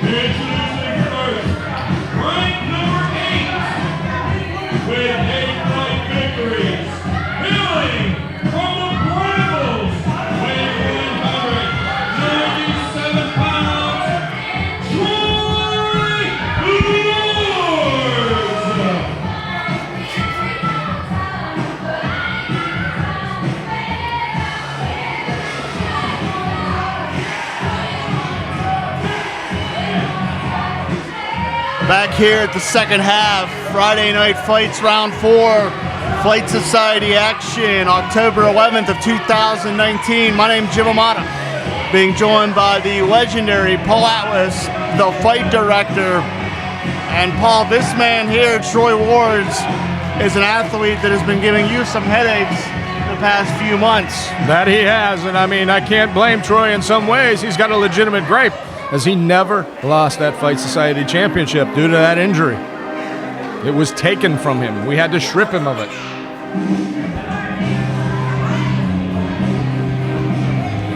Introducing first, rank number 8, with 8 fight victories, hailing from the Brohemoth, weighing 197 pounds, Troy Back here at the second half, Friday Night Fights Round 4, Fight Society action, October 11th of 2019. My name's Jim Amata, being joined by the legendary Paul Atlas, the fight director. And Paul, this man here, Troy Wards, is an athlete that has been giving you some headaches the past few months. That he has, and I mean, I can't blame Troy in some ways. He's got a legitimate gripe, as he never lost that Fight Society championship due to that injury. It was taken from him. We had to strip him of it.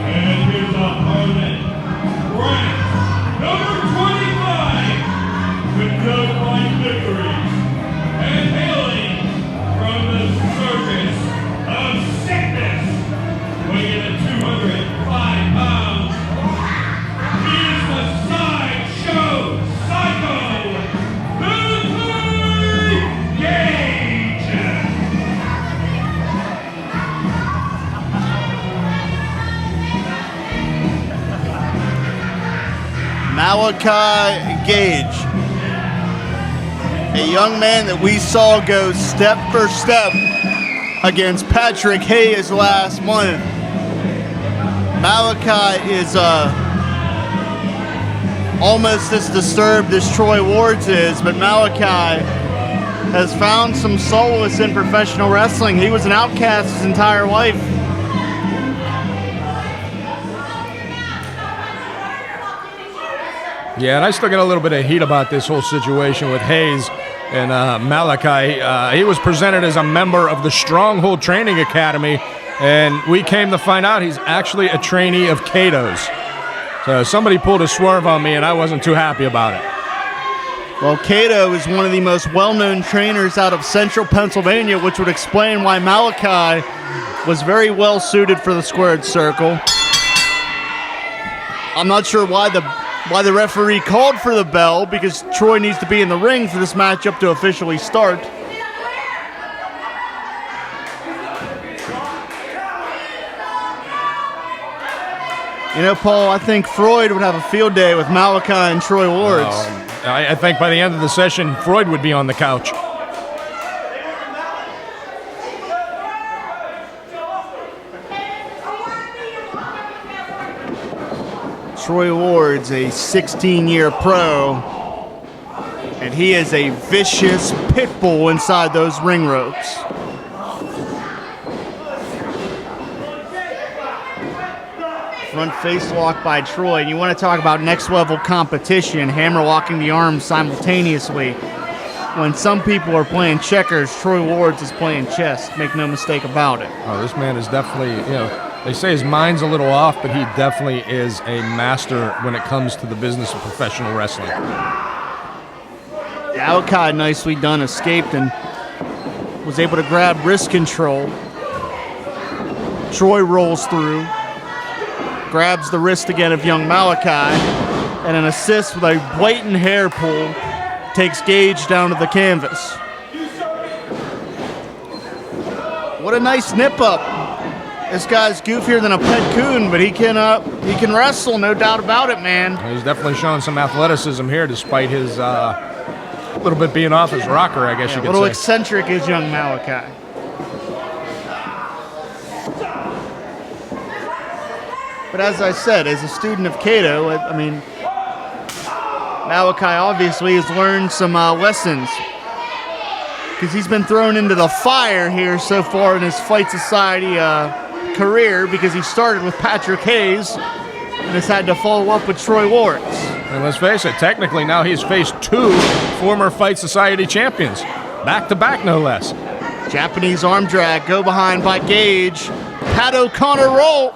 and his opponent, Brent, number 25, with no fight victories, and hailing from the circus of sickness, weighing at 205 pounds. He is the sideshow psycho, Malaki Gage. Malaki Gage, a young man that we saw go step for step against Patrick Hayes last month. Malaki is almost as disturbed as Troy Wards is, but Malaki has found some solace in professional wrestling. He was an outcast his entire life. Yeah, and I still get a little bit of heat about this whole situation with Hayes and Malaki. He was presented as a member of the Stronghold Training Academy, and we came to find out he's actually a trainee of Kato's. So somebody pulled a swerve on me, and I wasn't too happy about it. Well, Kato is one of the most well-known trainers out of central Pennsylvania, which would explain why Malaki was very well suited for the squared circle. I'm not sure why the referee called for the bell, because Troy needs to be in the ring for this matchup to officially start. You know, Paul, I think Freud would have a field day with Malaki and Troy Wards. I think by the end of the session, Freud would be on the couch. Troy Wards, a 16-year pro, and he is a vicious pit bull inside those ring ropes. Front face lock by Troy. And you want to talk about next level competition, hammer locking the arms simultaneously. When some people are playing checkers, Troy Wards is playing chess. Make no mistake about it. Oh, this man is definitely, they say his mind's a little off, but he definitely is a master when it comes to the business of professional wrestling. Malaki, nicely done, escaped and was able to grab wrist control. Troy rolls through, grabs the wrist again of young Malaki, and an assist with a blatant hair pull takes Gage down to the canvas. What a nice nip up. This guy's goofier than a pet coon, but he can wrestle, no doubt about it, man. He's definitely showing some athleticism here, despite his little bit being off his rocker, I guess you could say. A little eccentric is young Malaki. But as I said, as a student of Kato, I mean, Malaki obviously has learned some lessons, because he's been thrown into the fire here so far in his Fight Society career, because he started with Patrick Hayes and has had to follow up with Troy Wards. And let's face it, technically now he's faced 2 former Fight Society champions, back-to-back no less. Japanese arm drag, go behind by Gage. Kato counter roll.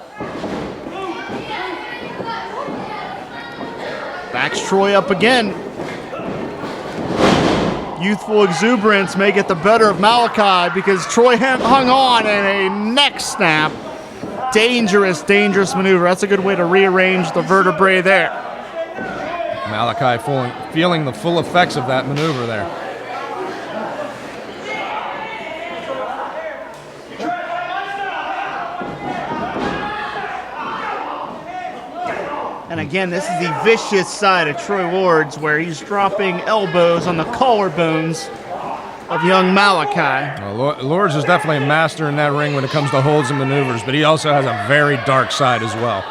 Backs Troy up again. Youthful exuberance may get the better of Malaki because Troy hung on in a neck snap. Dangerous, dangerous maneuver. That's a good way to rearrange the vertebrae there. Malaki feeling the full effects of that maneuver there. And again, this is the vicious side of Troy Ward's, where he's dropping elbows on the collarbones of young Malaki. Well, Lords is definitely a master in that ring when it comes to holds and maneuvers, but he also has a very dark side as well.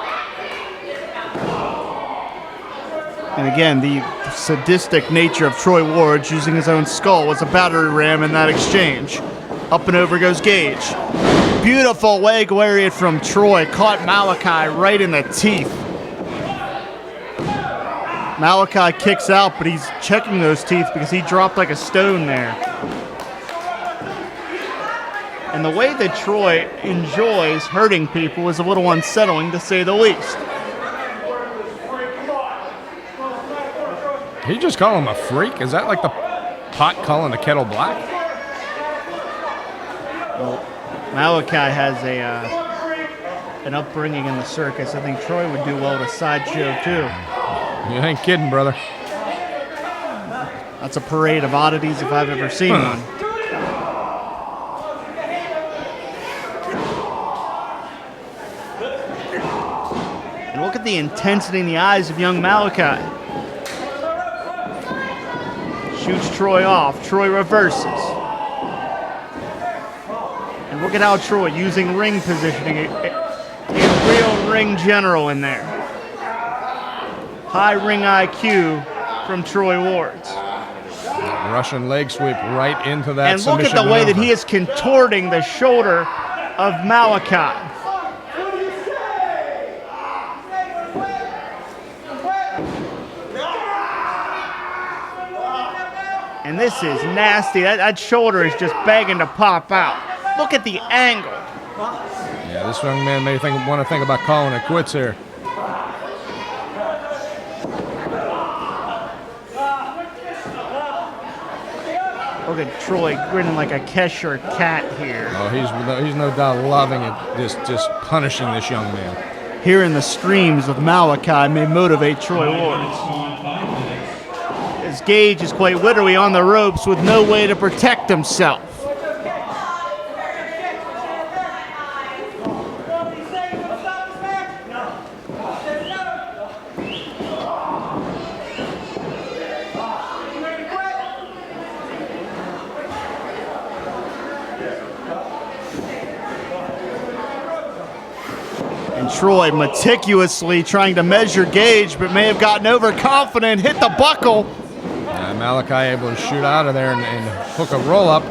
And again, the sadistic nature of Troy Ward's using his own skull was a battery ram in that exchange. Up and over goes Gage. Beautiful leg lariat from Troy, caught Malaki right in the teeth. Malaki kicks out, but he's checking those teeth because he dropped like a stone there. And the way that Troy enjoys hurting people is a little unsettling, to say the least. He just call him a freak? Is that like the pot calling the kettle black? Well, Malaki has an upbringing in the circus. I think Troy would do well at a sideshow too. You ain't kidding, brother. That's a parade of oddities if I've ever seen one. And look at the intensity in the eyes of young Malaki. Shoots Troy off. Troy reverses. And look at how Troy using ring positioning. A real ring general in there. High ring IQ from Troy Ward's. Russian leg sweep right into that. And look at the way that he is contorting the shoulder of Malaki. And this is nasty. That shoulder is just begging to pop out. Look at the angle. Yeah, this young man may want to think about calling it quits here. Look at Troy grinning like a Cheshire cat here. Oh, he's no doubt loving it, just punishing this young man. Hearing the screams of Malaki may motivate Troy Ward's. As Gage is quite literally on the ropes with no way to protect himself. Troy meticulously trying to measure Gage, but may have gotten overconfident, hit the buckle. Malaki able to shoot out of there and hook a roll-up.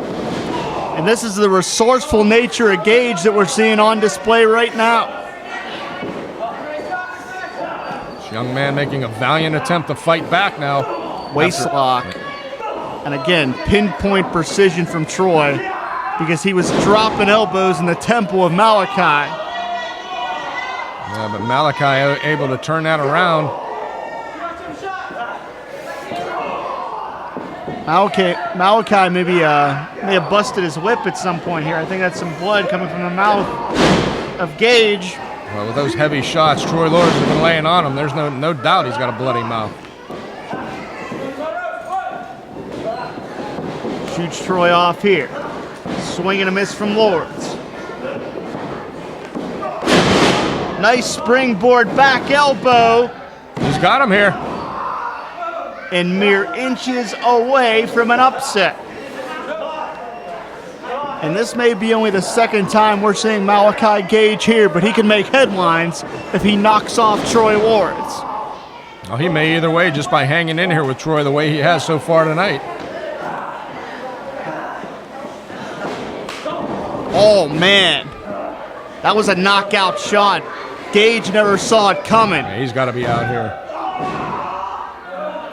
And this is the resourceful nature of Gage that we're seeing on display right now. This young man making a valiant attempt to fight back now. Waist lock. And again, pinpoint precision from Troy because he was dropping elbows in the temple of Malaki. Yeah, but Malaki able to turn that around. Malaki may have busted his lip at some point here. I think that's some blood coming from the mouth of Gage. Well, with those heavy shots Troy Lords has been laying on him, there's no doubt he's got a bloody mouth. Shoots Troy off here. Swing and a miss from Lords. Nice springboard back elbow. He's got him here. And mere inches away from an upset. And this may be only the second time we're seeing Malaki Gage here, but he can make headlines if he knocks off Troy Ward's. Well, he may either way just by hanging in here with Troy the way he has so far tonight. Oh, man. That was a knockout shot. Gage never saw it coming. Yeah, he's got to be out here.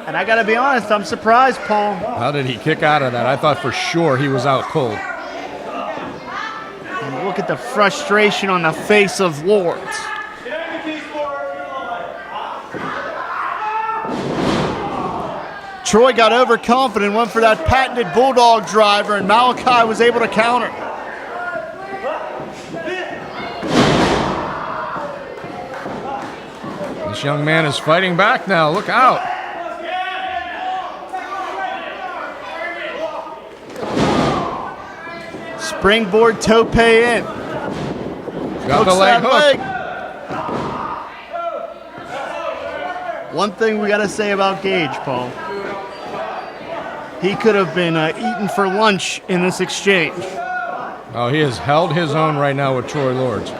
And I got to be honest, I'm surprised, Paul. How did he kick out of that? I thought for sure he was out cold. And look at the frustration on the face of Lords. Troy got overconfident, went for that patented Bulldog driver, and Malaki was able to counter. This young man is fighting back now. Look out. Springboard tope in. Got the leg hook. One thing we got to say about Gage, Paul. He could have been eaten for lunch in this exchange. Oh, he has held his own right now with Troy Lords.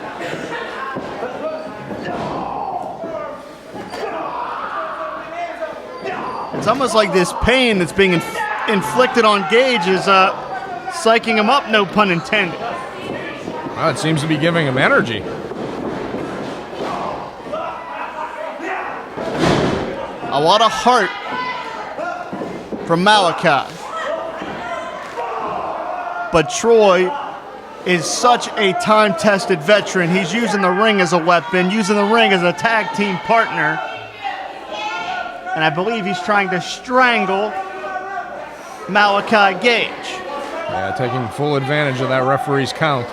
It's almost like this pain that's being inflicted on Gage is psyching him up, no pun intended. Well, it seems to be giving him energy. A lot of heart from Malaki. But Troy is such a time-tested veteran. He's using the ring as a weapon, using the ring as a tag team partner. And I believe he's trying to strangle Malaki Gage. Yeah, taking full advantage of that referee's count.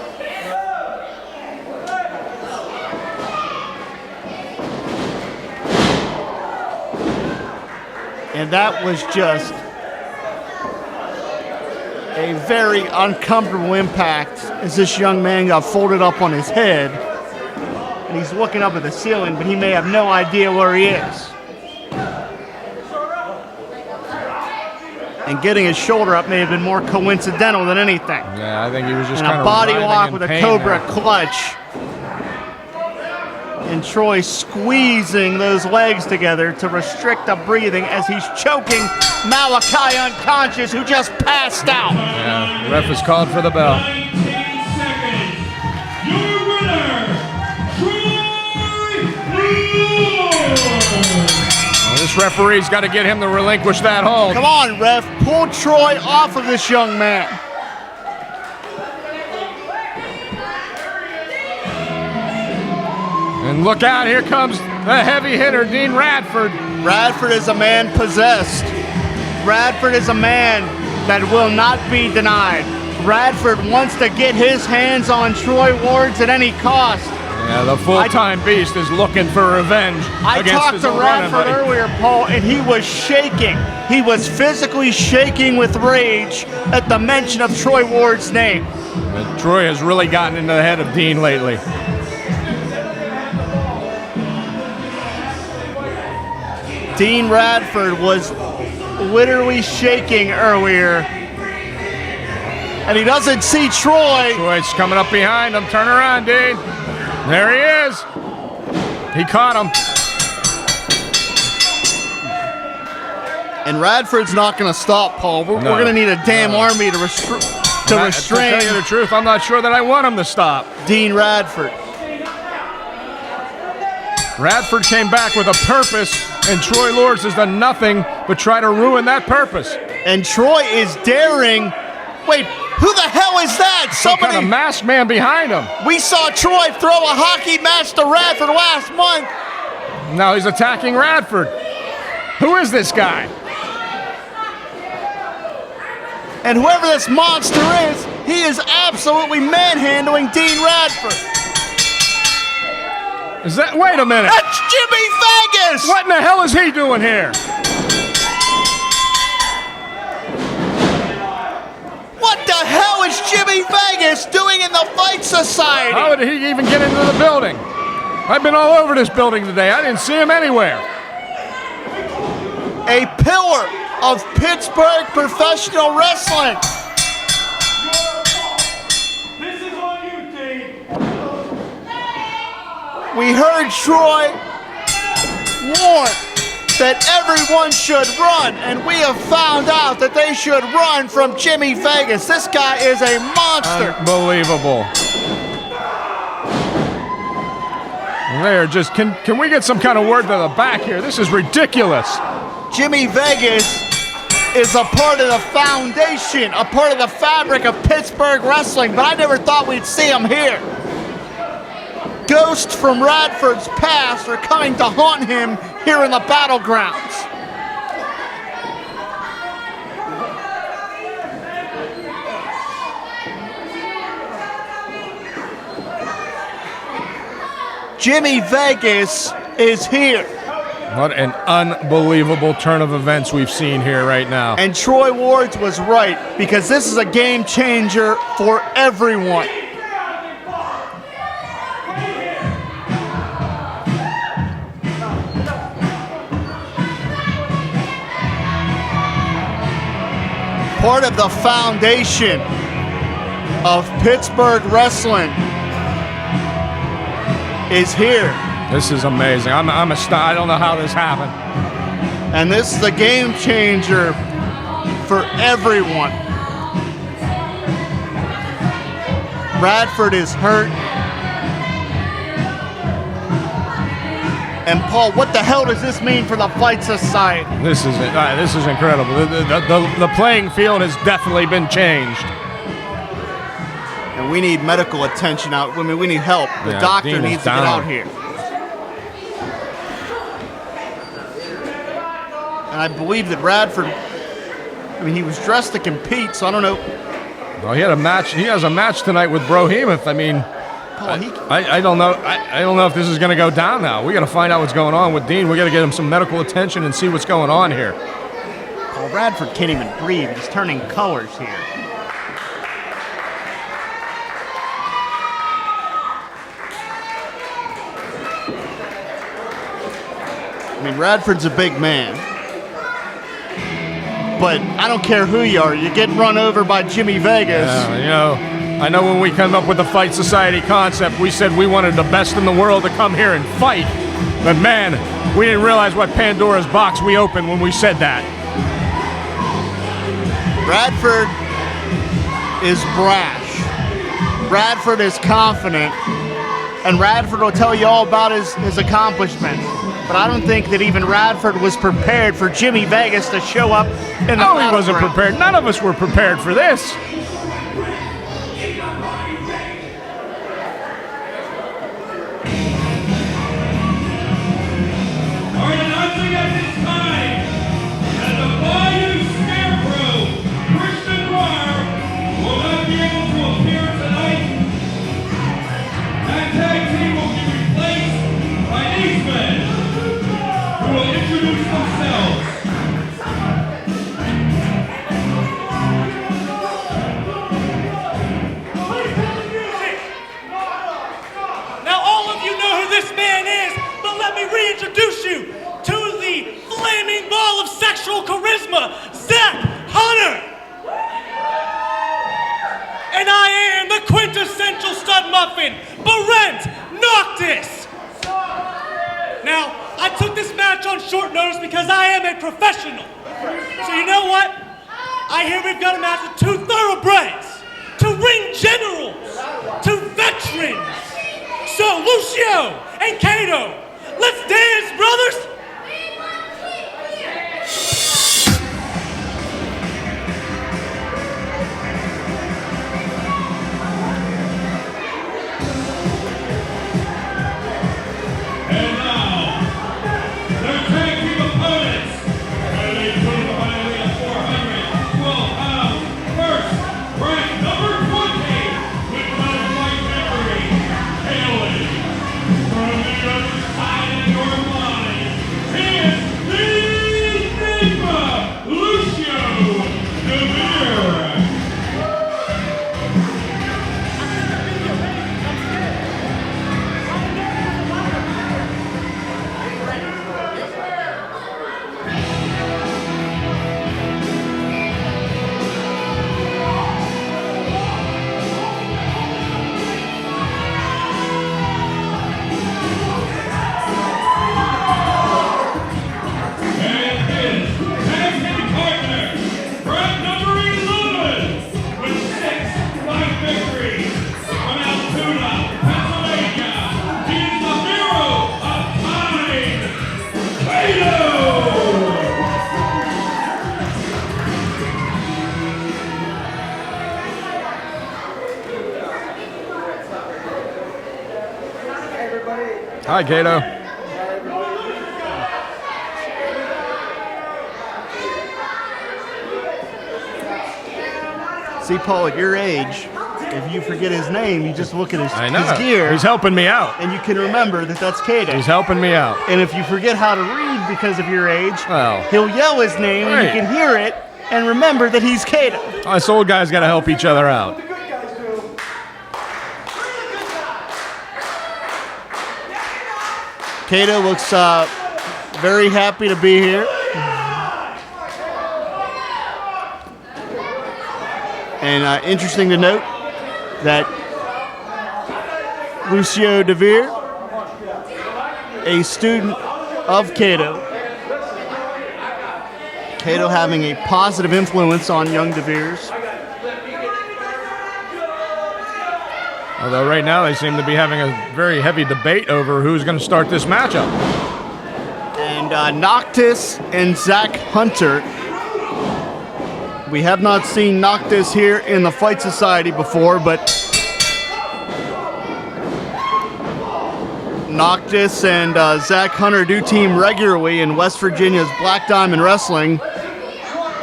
And that was just a very uncomfortable impact as this young man got folded up on his head. And he's looking up at the ceiling, but he may have no idea where he is. And getting his shoulder up may have been more coincidental than anything. Yeah, I think he was just and kind a of body lock in with a pain Cobra there. clutch. And Troy squeezing those legs together to restrict the breathing as he's choking Malaki unconscious, who just passed out. Yeah, the ref is called for the bell. 19 seconds. Your winner, Troy. Well, this referee's got to get him to relinquish that hold. Come on, ref. Pull Troy off of this young man. And look out, here comes the heavy hitter, Dean Radford. Radford is a man possessed. Radford is a man that will not be denied. Radford wants to get his hands on Troy Lords at any cost. Yeah, the full-time beast is looking for revenge I against talked his to old running Radford buddy. earlier, Paul, and he was shaking. He was physically shaking with rage at the mention of Troy Ward's name. And Troy has really gotten into the head of Dean lately. Dean Radford was literally shaking earlier. And he doesn't see Troy. Troy's coming up behind him. Turn around, Dean. There he is. He caught him. And Radford's not going to stop, Paul. We're going to need a damn army to restrain To tell you the truth, I'm not sure that I want him to stop. Dean Radford. Radford came back with a purpose, and Troy Lords has done nothing but try to ruin that purpose. And Troy is daring. Wait, who the hell is that? Some kind of masked man behind him. We saw Troy throw a hockey match to Radford last month. Now he's attacking Radford. Who is this guy? And whoever this monster is, he is absolutely manhandling Dean Radford. Is that? Wait a minute. That's Jimmy Vegas! What in the hell is he doing here? What the hell is Jimmy Vegas doing in the Fight Society? How did he even get into the building? I've been all over this building today. I didn't see him anywhere. A pillar of Pittsburgh professional wrestling. This is on you, Dean. We heard Troy warn that everyone should run, and we have found out that they should run from Jimmy Vegas. This guy is a monster. Unbelievable. They're just, can we get some kind of word to the back here? This is ridiculous. Jimmy Vegas is a part of the foundation, a part of the fabric of Pittsburgh wrestling, but I never thought we'd see him here. Ghosts from Radford's past are coming to haunt him here in the battlegrounds. Jimmy Vegas is here. What an unbelievable turn of events we've seen here right now. And Troy Ward's was right, because this is a game changer for everyone. Part of the foundation of Pittsburgh wrestling is here. This is amazing. I don't know how this happened. And this is a game changer for everyone. Radford is hurt. And Paul, what the hell does this mean for the Fight Society? This is incredible. The playing field has definitely been changed. And we need medical attention out. I mean, we need help. The doctor Dean needs to get out here. And I believe that Radford, I mean, he was dressed to compete, so I don't know. Well, he had a match. He has a match tonight with Brohemoth. I mean, Paul, I don't know. I don't know if this is going to go down now. We got to find out what's going on with Dean. We got to get him some medical attention and see what's going on here. Paul, Radford can't even breathe. He's turning colors here. I mean, Radford's a big man. But I don't care who you are. You get run over by Jimmy Vegas. I know when we came up with the Fight Society concept, we said we wanted the best in the world to come here and fight. But man, we didn't realize what Pandora's box we opened when we said that. Radford is brash. Radford is confident. And Radford will tell you all about his accomplishments. But I don't think that even Radford was prepared for Jimmy Vegas to show up in the No, he wasn't prepared. None of us were prepared for this. All right, announcing at this time, that the Bayou Scarecrow, Christian Royer, will not be able to appear tonight. That tag team will be replaced by these men, who will introduce themselves. Now all of you know who this man is, but let me reintroduce you to the flaming ball of sexual charisma, Zach Hunter. And I am the quintessential stud muffin, Brent Noctus. Now, I took this match on short notice because I am a professional. So you know what? I hear we've got a match with two thoroughbreds, two ring generals, two veterans. So, Lucio and Kato, let's dance, brothers! And now, their tag team opponents, at a total highly of 412 pounds. First, ranked number 20, with light memory, hailing from the other side of your mind, is the Enigma, Lucio Deveer. And his tag team partner, Brent number 11, with 6 fight victories from Altoona, Pennsylvania. He's the hero of time, Kato! Hi, Kato. See, Paul, at your age, if you forget his name, you just look at his gear. He's helping me out. And you can remember that that's Kato. He's helping me out. And if you forget how to read because of your age, well, he'll yell his name and you can hear it and remember that he's Kato. Us old guys got to help each other out. Kato looks very happy to be here. And interesting to note that Lucio Deveer, a student of Kato, Kato having a positive influence on young Deveers. Although right now they seem to be having a very heavy debate over who's going to start this matchup. And Noctus and Zach Hunter. We have not seen Noctus here in the Fight Society before, but Noctus and Zach Hunter do team regularly in West Virginia's Black Diamond Wrestling.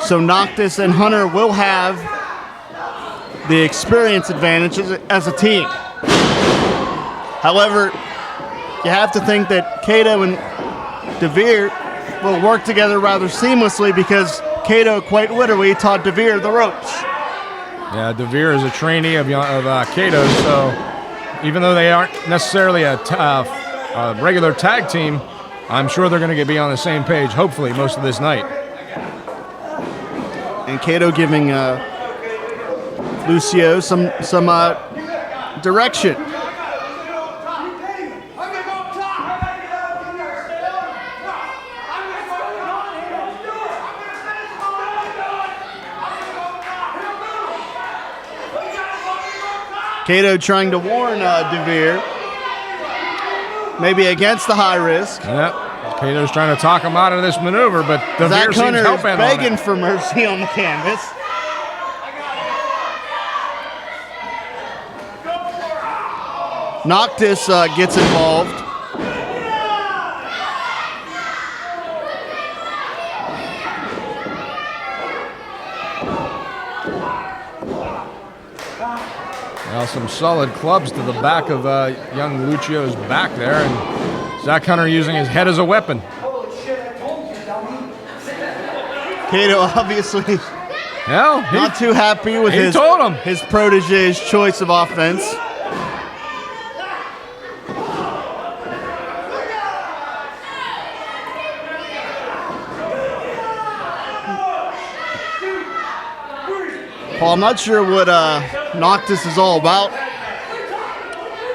So Noctus and Hunter will have the experience advantage as a team. However, you have to think that Kato and Deveer will work together rather seamlessly because Kato quite literally taught Deveer the ropes. Yeah, Deveer is a trainee of Kato, so even though they aren't necessarily a regular tag team, I'm sure they're going to be on the same page, hopefully, most of this night. And Kato giving Lucio some direction. Kato trying to warn Deveer, maybe against the high risk. Yep. Kato's trying to talk him out of this maneuver, but Deveer seems hell-bent on it. Begging for mercy on the canvas. Noctus gets involved. Now some solid clubs to the back of young Lucio's back there, and Zach Hunter using his head as a weapon. Kato obviously not too happy with his protege's choice of offense. Paul, I'm not sure what Noctus is all about.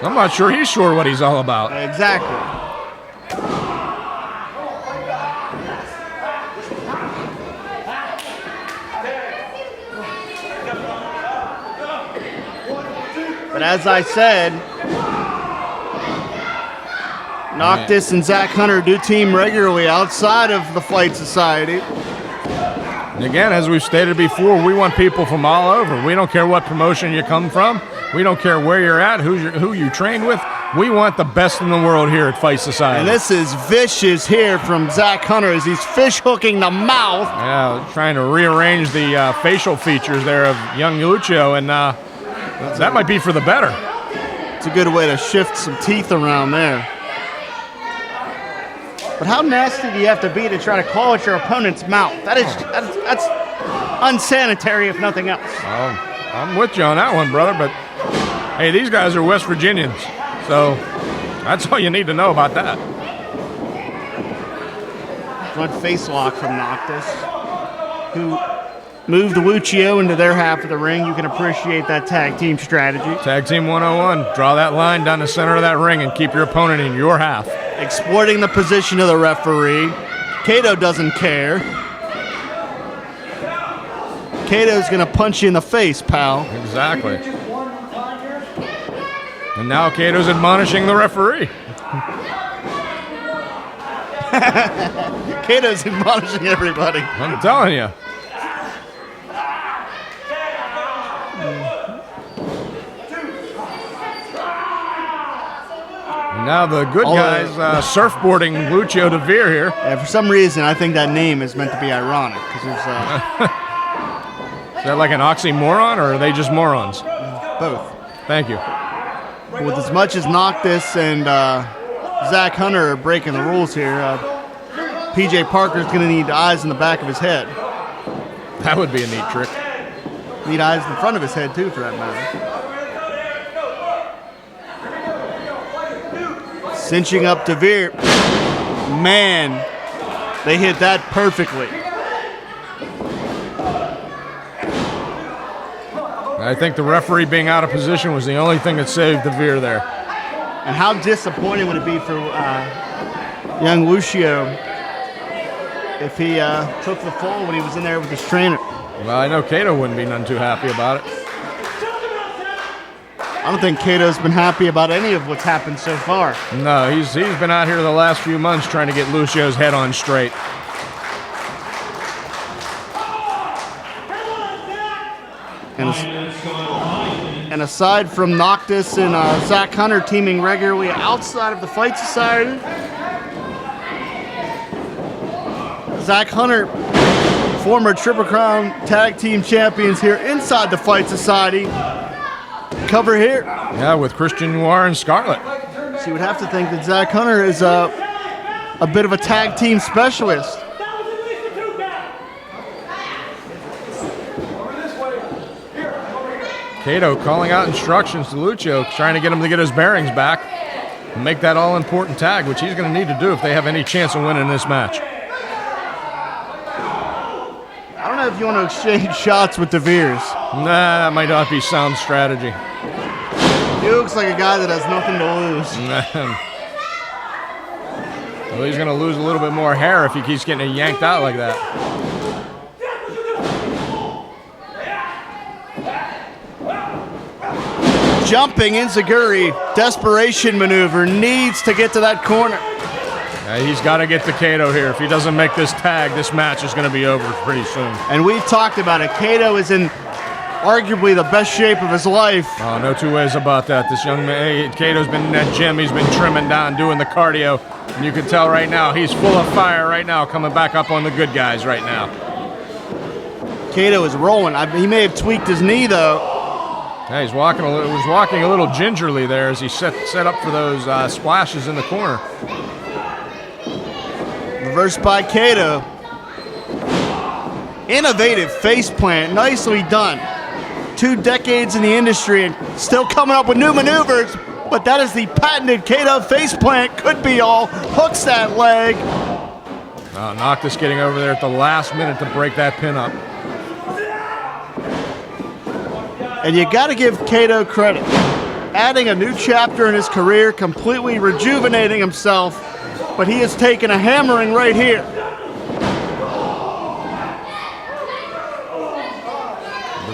I'm not sure he's sure what he's all about. Exactly. But as I said, Noctus and Zach Hunter do team regularly outside of the Fight Society. And again, as we've stated before, we want people from all over. We don't care what promotion you come from. We don't care where you're at, who you train with. We want the best in the world here at Fight Society. And this is vicious here from Zach Hunter as he's fish hooking the mouth. Yeah, trying to rearrange the facial features there of young Lucio, and that might be for the better. It's a good way to shift some teeth around there. But how nasty do you have to be to try to claw at your opponent's mouth? That's unsanitary, if nothing else. Oh, I'm with you on that one, brother. But hey, these guys are West Virginians, so that's all you need to know about that. Front face lock from Noctus, who moved Lucio into their half of the ring. You can appreciate that tag team strategy. Tag team 101. Draw that line down the center of that ring and keep your opponent in your half. Exploiting the position of the referee. Kato doesn't care. Kato's going to punch you in the face, pal. Exactly. And now Kato's admonishing the referee. Kato's admonishing everybody. I'm telling you. Now the good guys surfboarding Lucio Deveer here. Yeah, for some reason, I think that name is meant to be ironic. Cause there's, Is that like an oxymoron, or are they just morons? Both. Thank you. With as much as Noctus and Zach Hunter are breaking the rules here, PJ Parker's going to need eyes in the back of his head. That would be a neat trick. Need eyes in the front of his head, too, for that matter. Cinching up Deveer. Man, they hit that perfectly. I think the referee being out of position was the only thing that saved Deveer there. And how disappointing would it be for young Lucio if he took the fall when he was in there with his trainer? Well, I know Kato wouldn't be none too happy about it. I don't think Kato's been happy about any of what's happened so far. No, he's been out here the last few months trying to get Lucio's head on straight. And aside from Noctus and Zach Hunter teaming regularly outside of the Fight Society, Zach Hunter, former Triple Crown Tag Team Champions here inside the Fight Society, cover here. Yeah, with Christian Noir and Scarlett. So you would have to think that Zach Hunter is a bit of a tag team specialist. Kato calling out instructions to Lucio, trying to get him to get his bearings back and make that all-important tag, which he's going to need to do if they have any chance of winning this match. I don't know if you want to exchange shots with Deveers. Nah, that might not be sound strategy. He looks like a guy that has nothing to lose. Well, he's going to lose a little bit more hair if he keeps getting it yanked out like that. Jumping Enziguri, desperation maneuver, needs to get to that corner. Yeah, he's got to get to Kato here. If he doesn't make this tag, this match is going to be over pretty soon. And we've talked about it. Kato is in arguably the best shape of his life. Oh, no two ways about that. This young man, Kato's been in that gym. He's been trimming down, doing the cardio. And you can tell right now, he's full of fire right now, coming back up on the good guys right now. Kato is rolling. He may have tweaked his knee, though. Yeah, he's walking a little gingerly there as he set up for those splashes in the corner. Reversed by Kato. Innovative face plant, nicely done. 2 decades in the industry and still coming up with new maneuvers, but that is the patented Kato face plant. Could be all. Hooks that leg. Noctus getting over there at the last minute to break that pin up. And you got to give Kato credit. Adding a new chapter in his career, completely rejuvenating himself, but he has taken a hammering right here.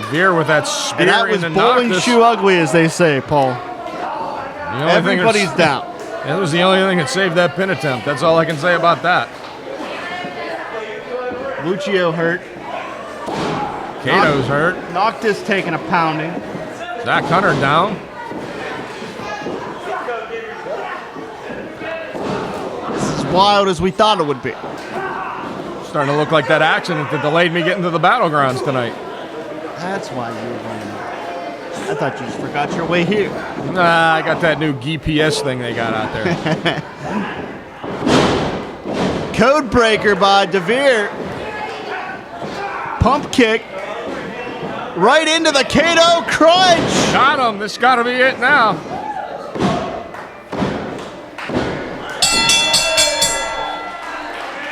Deveer with that spear And that was into bowling Noctus. shoe ugly, as they say, Paul. Everybody's down. That was the only thing that saved that pin attempt. That's all I can say about that. Lucio hurt. Kato's hurt. Noctus taking a pounding. Zach Hunter down. This is wild as we thought it would be. Starting to look like that accident that delayed me getting to the battlegrounds tonight. That's why you were running. I thought you just forgot your way here. Nah, I got that new GPS thing they got out there. Code breaker by Deveer. Pump kick. Right into the Kato crunch. Got him. This got to be it now.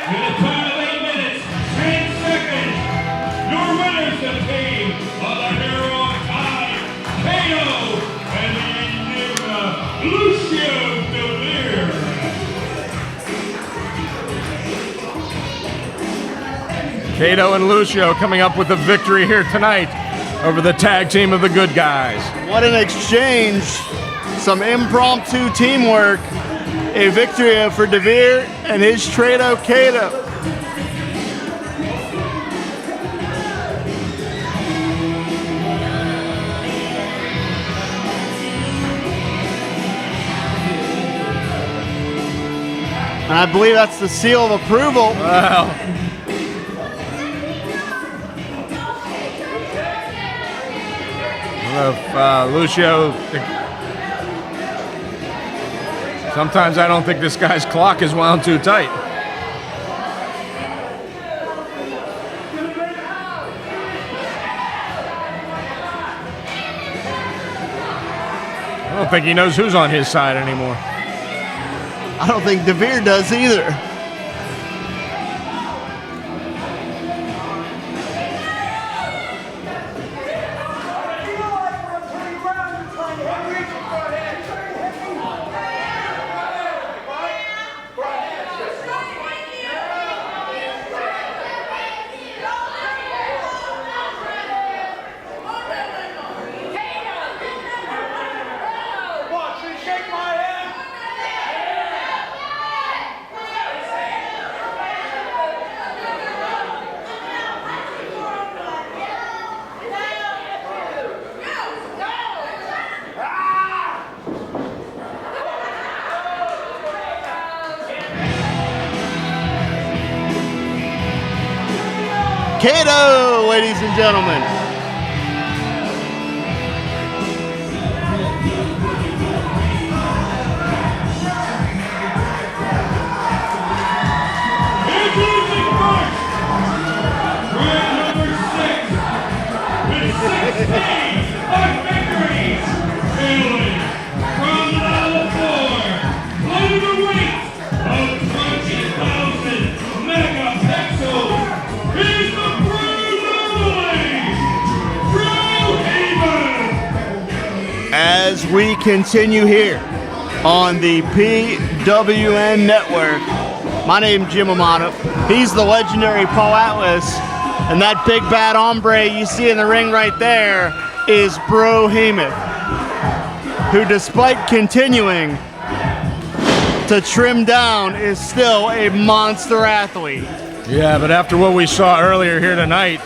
In the time of 8 minutes, 10 seconds, your winners, the team of the Hero of Time, Kato, and the Enigma, Lucio Deveer. Kato and Lucio coming up with the victory here tonight over the tag team of the good guys. What an exchange. Some impromptu teamwork. A victory for Deveer and his trado Kato. And I believe that's the seal of approval. Wow. don't know if Lucio... Sometimes I don't think this guy's clock is wound too tight. I don't think he knows who's on his side anymore. I don't think Deveer does either. Kato, ladies and gentlemen. Introducing first, round number 6, with 6 days of victories, hailing from level 4, under the weight of 20,000 megapixels, is the Brohemoth. As we continue here on the PWN Network, my name's Jim Amato. He's the legendary Paul Atlas, and that big bad hombre you see in the ring right there is Brohemoth, who, despite continuing to trim down, is still a monster athlete. Yeah, but after what we saw earlier here tonight,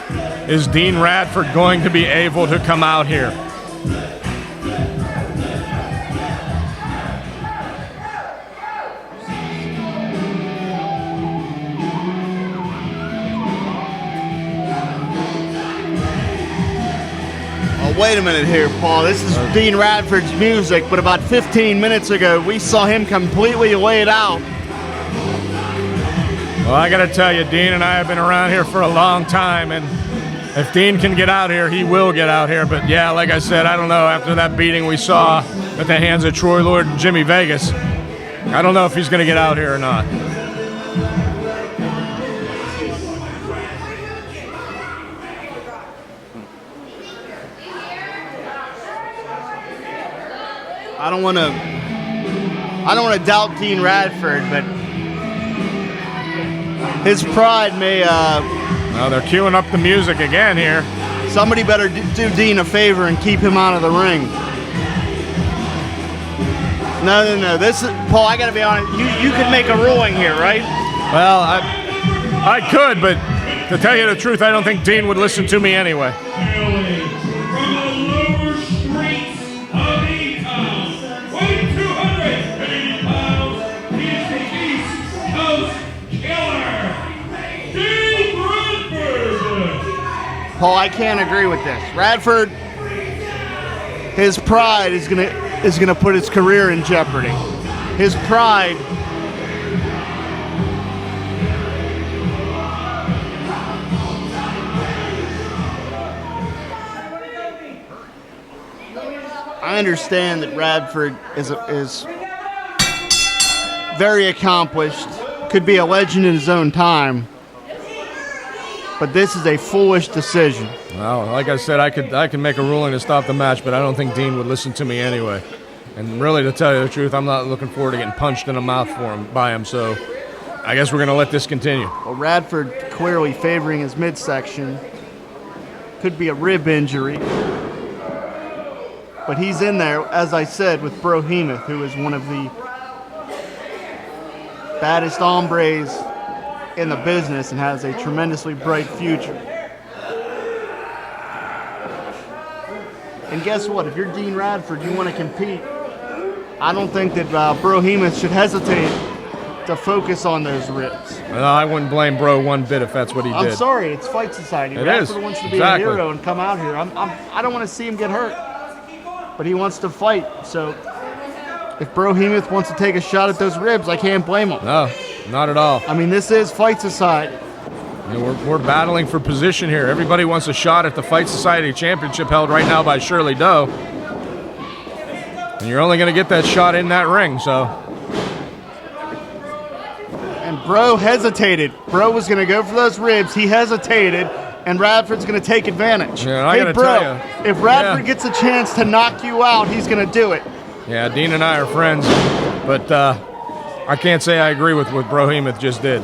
is Dean Radford going to be able to come out here? Wait a minute here, Paul. This is Dean Radford's music, but about 15 minutes ago, we saw him completely laid out. Well, I got to tell you, Dean and I have been around here for a long time, and if Dean can get out here, he will get out here. But yeah, like I said, I don't know, after that beating we saw at the hands of Troy Lord and Jimmy Vegas, I don't know if he's going to get out here or not. I don't want to doubt Dean Radford, but his pride may. Well, they're queuing up the music again here. Somebody better do Dean a favor and keep him out of the ring. No. This is Paul. I got to be honest. You could make a ruling here, right? Well, I could, but to tell you the truth, I don't think Dean would listen to me anyway. Paul, I can't agree with this. Radford, his pride is gonna put his career in jeopardy. His pride. I understand that Radford is very accomplished, could be a legend in his own time. But this is a foolish decision. Well, like I said, I could make a ruling to stop the match, but I don't think Dean would listen to me anyway. And really, to tell you the truth, I'm not looking forward to getting punched in the mouth by him, so I guess we're going to let this continue. Well, Radford clearly favoring his midsection. Could be a rib injury. But he's in there, as I said, with Brohemoth, who is one of the baddest hombres in the business and has a tremendously bright future. And guess what? If you're Dean Radford, you want to compete, I don't think that Brohemoth should hesitate to focus on those ribs. Well, I wouldn't blame Bro one bit if that's what he did. I'm sorry, it's Fight Society. It Radford is. wants to be Exactly. a hero and come out here. I don't want to see him get hurt. but he wants to fight. So if Brohemoth wants to take a shot at those ribs, I can't blame him. No, not at all. I mean, this is Fight Society. You know, we're battling for position here. Everybody wants a shot at the Fight Society Championship held right now by Shirley Doe. And you're only going to get that shot in that ring, so. And Bro hesitated. Bro was going to go for those ribs. He hesitated, and Radford's going to take advantage. Yeah, I hey, gotta Bro, tell ya. if Radford gets a chance to knock you out, he's going to do it. Yeah, Dean and I are friends, but I can't say I agree with what Brohemoth just did.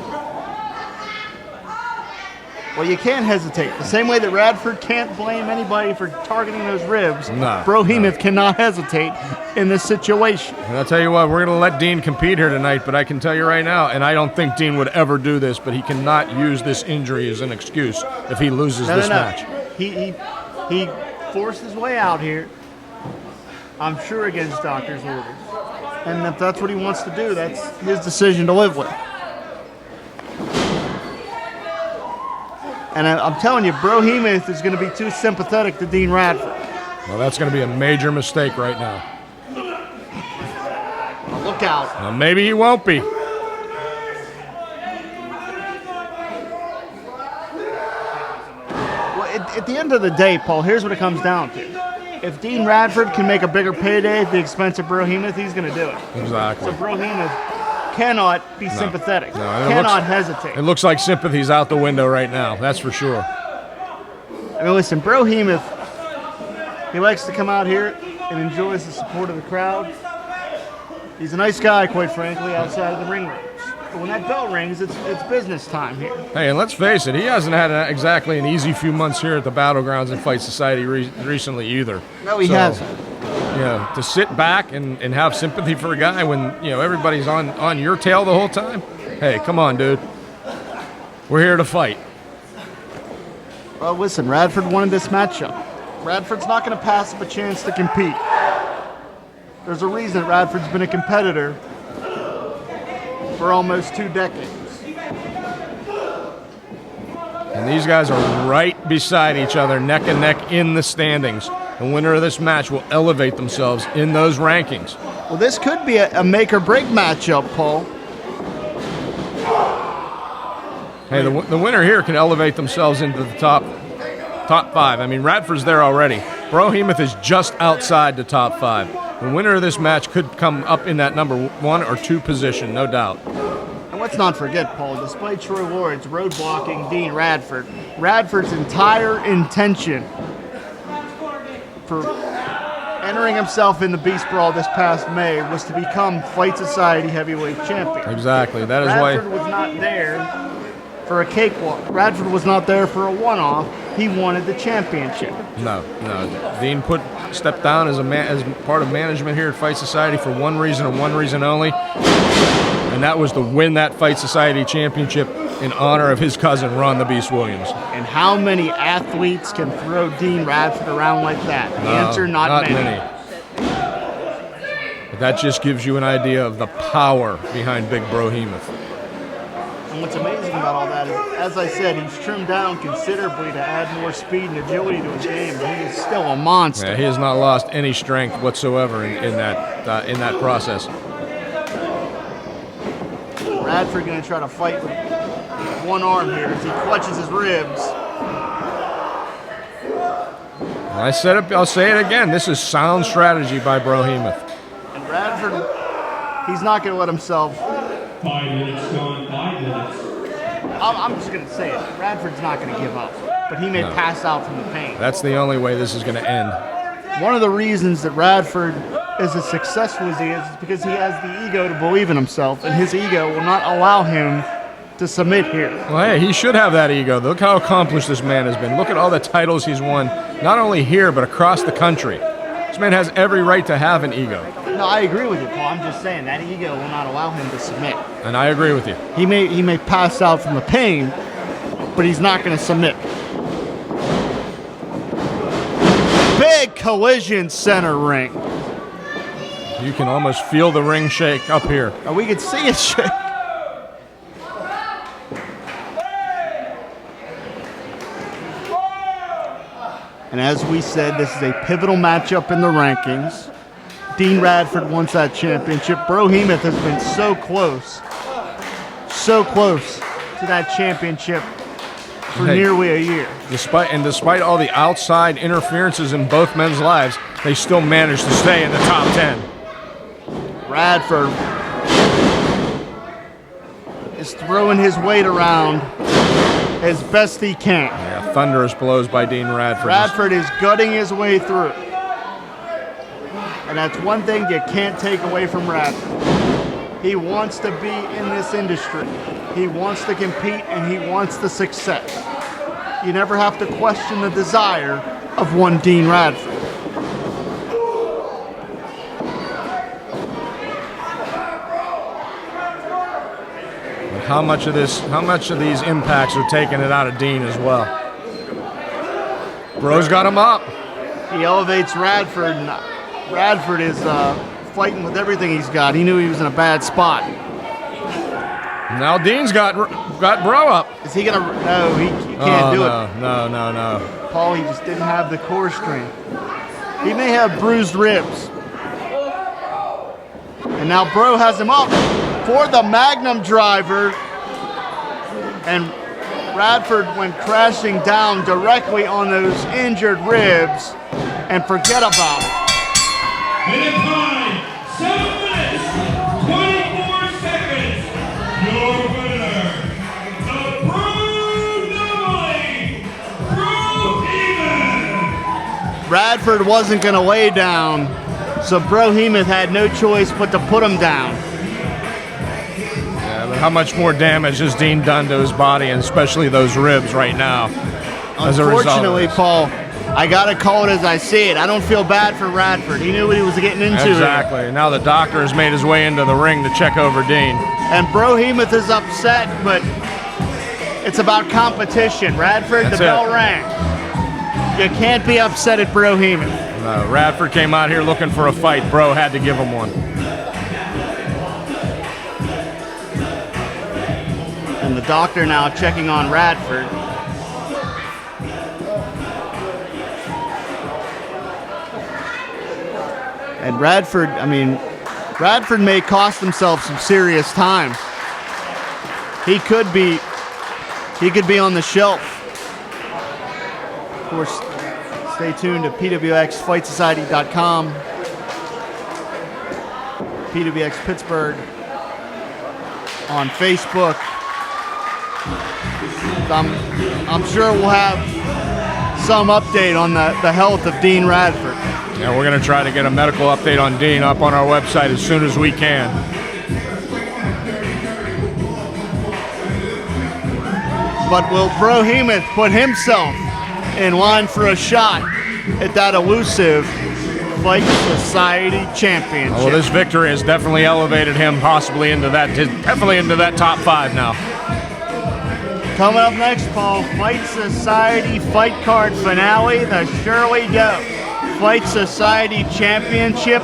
Well, you can't hesitate. The same way that Radford can't blame anybody for targeting those ribs, No, Brohemoth cannot hesitate in this situation. And I'll tell you what, we're going to let Dean compete here tonight, but I can tell you right now, and I don't think Dean would ever do this, but he cannot use this injury as an excuse if he loses this match. He forced his way out here, I'm sure against doctor's orders. And if that's what he wants to do, that's his decision to live with. And I'm telling you, Brohemoth is going to be too sympathetic to Dean Radford. Well, that's going to be a major mistake right now. Well, look out. Well, maybe he won't be. Well, at the end of the day, Paul, here's what it comes down to. If Dean Radford can make a bigger payday at the expense of Brohemoth, he's going to do it. Exactly. So Brohemoth cannot be sympathetic, No, cannot hesitate. It looks like sympathy's out the window right now, that's for sure. I mean, listen, Brohemoth, he likes to come out here and enjoys the support of the crowd. He's a nice guy, quite frankly, outside of the ring ropes. But when that bell rings, it's business time here. Hey, and let's face it, he hasn't had exactly an easy few months here at the Battlegrounds and Fight Society recently either. No, he hasn't. You know, to sit back and have sympathy for a guy when, you know, everybody's on your tail the whole time. Hey, come on, dude. We're here to fight. Well, listen, Radford wanted this matchup. Radford's not going to pass up a chance to compete. There's a reason Radford's been a competitor for almost 2 decades. And these guys are right beside each other, neck and neck in the standings. The winner of this match will elevate themselves in those rankings. Well, this could be a make-or-break matchup, Paul. Hey, the winner here can elevate themselves into the top 5. I mean, Radford's there already. Brohemoth is just outside the top 5. The winner of this match could come up in that number 1 or 2 position, no doubt. And let's not forget, Paul, despite Troy Ward's roadblocking Dean Radford, Radford's entire intention for entering himself in the Beast Brawl this past May was to become Fight Society Heavyweight Champion. Exactly. That is Radford why was not there for a cakewalk. Radford was not there for a one-off. He wanted the championship. No. Dean stepped down as part of management here at Fight Society for one reason and one reason only, and that was to win that Fight Society championship in honor of his cousin, Ron the Beast Williams. And how many athletes can throw Dean Radford around like that? The answer, not many. But that just gives you an idea of the power behind Big Brohemoth. And what's amazing about all that is, as I said, he's trimmed down considerably to add more speed and agility to his game, but he is still a monster. Yeah, he has not lost any strength whatsoever in that process. Radford going to try to fight with one arm here as he clutches his ribs. I said it, I'll say it again. This is sound strategy by Brohemoth. And Radford, he's not going to let himself. 5 minutes gone, 5 minutes. I'm just going to say it. Radford's not going to give up, but he may pass out from the pain. That's the only way this is going to end. One of the reasons that Radford is as successful as he is because he has the ego to believe in himself, and his ego will not allow him to submit here. Well, hey, he should have that ego. Look how accomplished this man has been. Look at all the titles he's won, not only here, but across the country. This man has every right to have an ego. No, I agree with you, Paul. I'm just saying that ego will not allow him to submit. And I agree with you. He may pass out from the pain, but he's not going to submit. Big collision center ring. You can almost feel the ring shake up here. Oh, we could see it shake. And as we said, this is a pivotal matchup in the rankings. Dean Radford wants that championship. Brohemoth has been so close to that championship for nearly a year. Despite all the outside interferences in both men's lives, they still managed to stay in the top 10. Radford is throwing his weight around as best he can. Yeah, thunderous blows by Dean Radford. Radford is gutting his way through. And that's one thing you can't take away from Radford. He wants to be in this industry. He wants to compete and he wants the success. You never have to question the desire of one Dean Radford. But how much of these impacts are taking it out of Dean as well? Bro's got him up. He elevates Radford. Radford is fighting with everything he's got. He knew he was in a bad spot. Now Dean's got Bro up. Is he gonna? No, he can't do it. No. Paul, he just didn't have the core strength. He may have bruised ribs. And now Bro has him up for the Magnum driver. And Radford went crashing down directly on those injured ribs. And forget about it. Minute time, 7 minutes, 24 seconds. Your winner, the Brohemoth. Radford wasn't going to lay down, so Brohemoth had no choice but to put him down. Yeah, but how much more damage has Dean done to his body, and especially those ribs right now? Unfortunately, Paul, I got to call it as I see it. I don't feel bad for Radford. He knew what he was getting into. Exactly. Now the doctor has made his way into the ring to check over Dean. And Brohemoth is upset, but it's about competition. Radford, That's the bell it. rang. You can't be upset at Brohemoth. Radford came out here looking for a fight. Bro had to give him one. And the doctor now checking on Radford. And Radford may cost himself some serious time. He could be on the shelf. Of course, stay tuned to PWXFightSociety.com, PWX Pittsburgh on Facebook. I'm sure we'll have some update on the health of Dean Radford. Yeah, we're going to try to get a medical update on Dean up on our website as soon as we can. But will Brohemoth put himself in line for a shot at that elusive Fight Society Championship? Well, this victory has definitely elevated him possibly into that top 5 now. Coming up next, Paul, Fight Society Fight Card Finale, the Shirley Go Fight Society Championship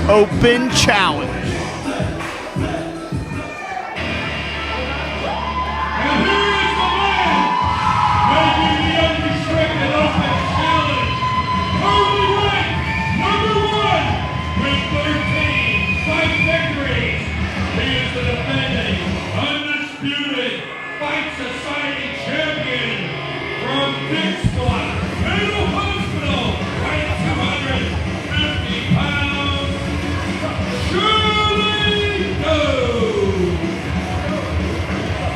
Open Challenge. And here is the man making the unrestricted open challenge. Currently ranked #1 with 13 fight victories. He is the defending, undisputed Fight Society champion from Dick's Mental Hospital, weight 250 pounds, Shirley Go.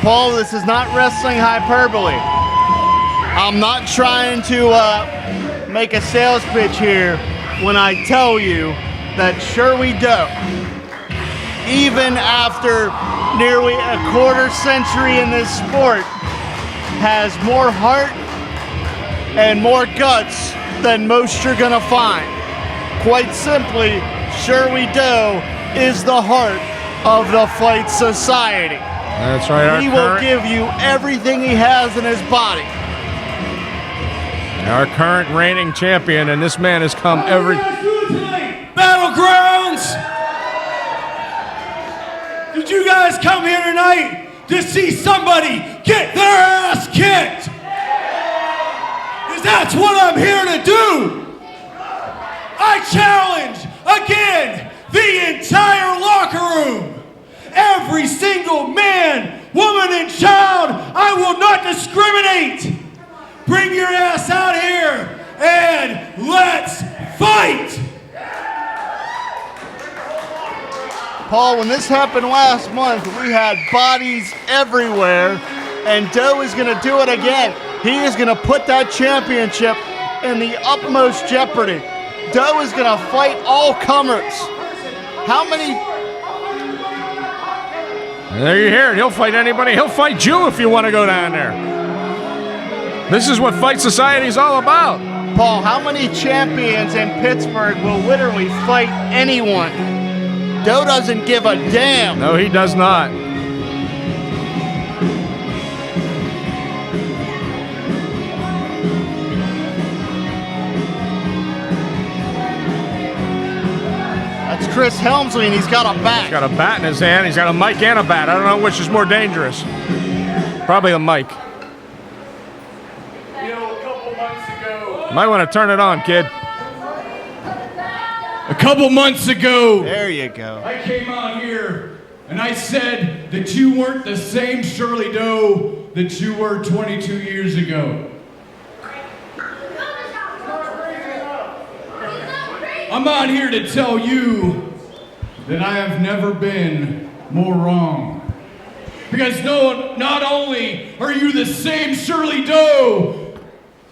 Paul, this is not wrestling hyperbole. I'm not trying to make a sales pitch here when I tell you that Shirley Doe, even after nearly a quarter century in this sport, has more heart and more guts than most you're gonna find. Quite simply, Shirley Doe is the heart of the Fight Society. That's right. He will give you everything he has in his body. Our current reigning champion, and this man has come every... Battlegrounds! Did you guys come here tonight to see somebody get their ass kicked? because that's what I'm here to do. I challenge again the entire locker room. Every single man, woman, and child. I will not discriminate. Bring your ass out here and let's fight. Paul, when this happened last month, we had bodies everywhere, and Doe is going to do it again. He is going to put that championship in the utmost jeopardy. Doe is going to fight all comers. How many? There you hear it. He'll fight anybody. He'll fight you if you want to go down there. This is what Fight Society is all about. Paul, how many champions in Pittsburgh will literally fight anyone? Doe doesn't give a damn. No, he does not. That's Chris Helmsley, and he's got a bat. He's got a bat in his hand. He's got a mic and a bat. I don't know which is more dangerous. Probably the mic. You know, a couple months ago. Might want to turn it on, kid. A couple months ago, There you go. I came out here and I said that you weren't the same Shirley Doe that you were 22 years ago. I'm out here to tell you that I have never been more wrong. Because not only are you the same Shirley Doe